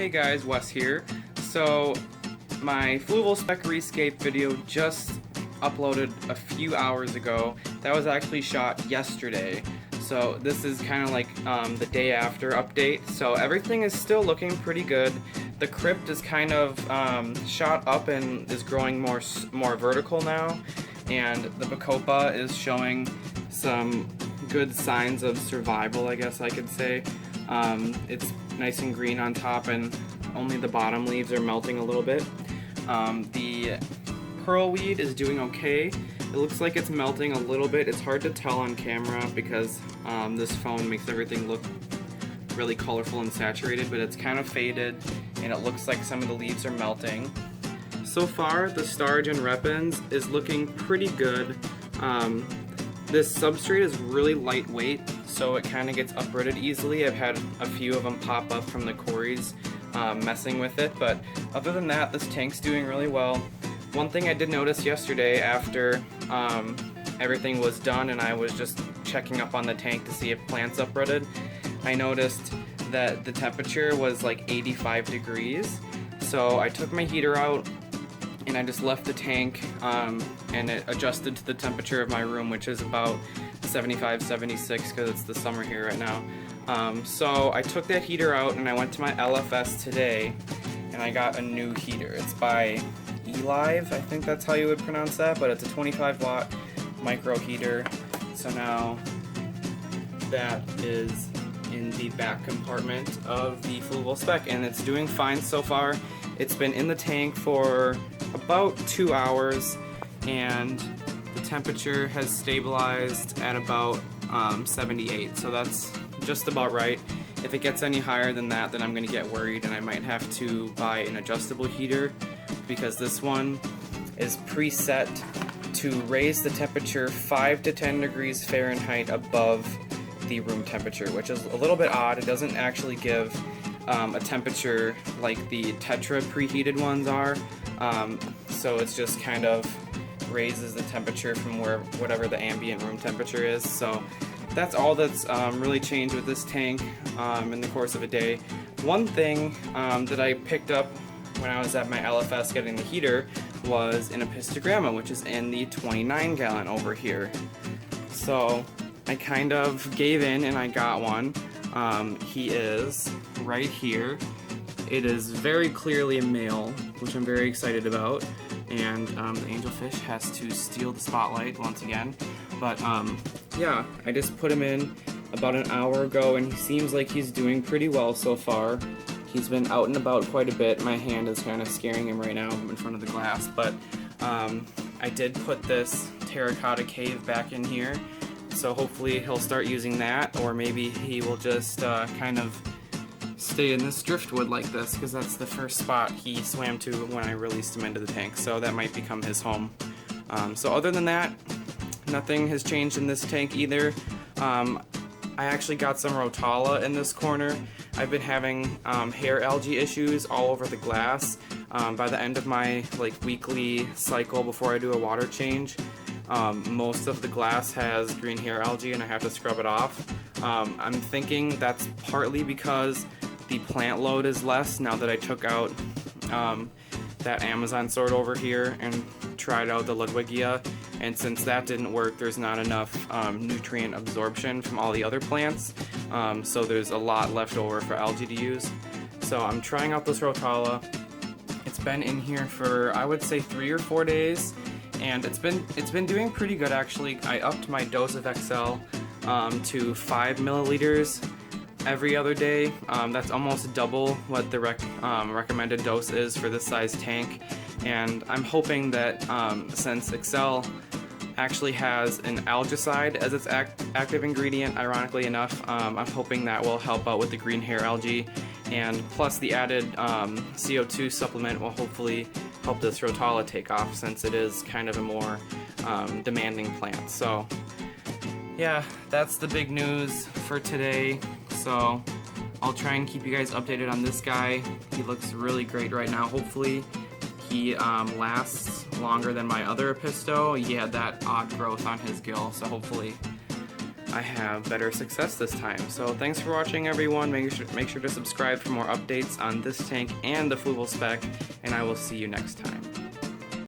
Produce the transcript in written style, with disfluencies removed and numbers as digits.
Hey guys, Wes here. So my Fluvil Spec Rescape video just uploaded a few hours ago. That was actually shot yesterday. So this is kind of like the day after update. So everything is still looking pretty good. The crypt is kind of shot up and is growing more vertical now. And the Bacopa is showing some good signs of survival, I guess I could say. It's nice and green on top and only the bottom leaves are melting a little bit. The pearlweed is doing okay. It looks like it's melting a little bit. It's hard to tell on camera because this phone makes everything look really colorful and saturated, but it's kind of faded and it looks like some of the leaves are melting. So far, the Starigen Repens is looking pretty good. This substrate is really lightweight, so it kind of gets uprooted easily. I've had a few of them pop up from the quarries messing with it, but other than that, this tank's doing really well. One thing I did notice yesterday after everything was done and I was just checking up on the tank to see if plants uprooted, I noticed that the temperature was like 85 degrees. So I took my heater out and I just left the tank and it adjusted to the temperature of my room, which is about 75, 76 because it's the summer here right now. So I took that heater out and I went to my LFS today and I got a new heater. It's by Elive, I think that's how you would pronounce that, but it's a 25 watt micro heater. So now that is in the back compartment of the Fluvil Spec and it's doing fine so far. It's been in the tank for about 2 hours and the temperature has stabilized at about 78, so that's just about right. If it gets any higher than that, then I'm going to get worried and I might have to buy an adjustable heater because this one is preset to raise the temperature 5 to 10 degrees Fahrenheit above the room temperature, which is a little bit odd. It doesn't actually give a temperature like the Tetra preheated ones are, so it's just kind of raises the temperature from whatever the ambient room temperature is. So that's all that's really changed with this tank in the course of a day. One thing that I picked up when I was at my LFS getting the heater was an Epistogramma, which is in the 29 gallon over here. So I kind of gave in and I got one. He is right here. It is very clearly a male, which I'm very excited about, and the angelfish has to steal the spotlight once again. But yeah, I just put him in about an hour ago and he seems like he's doing pretty well so far. He's been out and about quite a bit. My hand is kind of scaring him right now in front of the glass, but I did put this terracotta cave back in here, so hopefully he'll start using that, or maybe he will just kind of stay in this driftwood like this, because that's the first spot he swam to when I released him into the tank, so that might become his home. So other than that, nothing has changed in this tank either. I actually got some Rotala in this corner. I've been having hair algae issues all over the glass. By the end of my weekly cycle before I do a water change, most of the glass has green hair algae and I have to scrub it off. I'm thinking that's partly because the plant load is less now that I took out that Amazon sort over here and tried out the Ludwigia, and since that didn't work, there's not enough nutrient absorption from all the other plants, so there's a lot left over for algae to use. So I'm trying out this Rotala. It's been in here for, I would say, 3 or 4 days, and it's been doing pretty good actually. I upped my dose of XL to 5 milliliters every other day. That's almost double what the recommended dose is for this size tank, and I'm hoping that since Excel actually has an algicide as its active ingredient, ironically enough, I'm hoping that will help out with the green hair algae, and plus the added CO2 supplement will hopefully help this Rotala take off, since it is kind of a more demanding plant. So yeah, that's the big news for today. So I'll try and keep you guys updated on this guy. He looks really great right now. Hopefully he lasts longer than my other Episto. He had that odd growth on his gill, so hopefully I have better success this time. So thanks for watching, everyone. Make sure to subscribe for more updates on this tank and the Fluval Spec, and I will see you next time.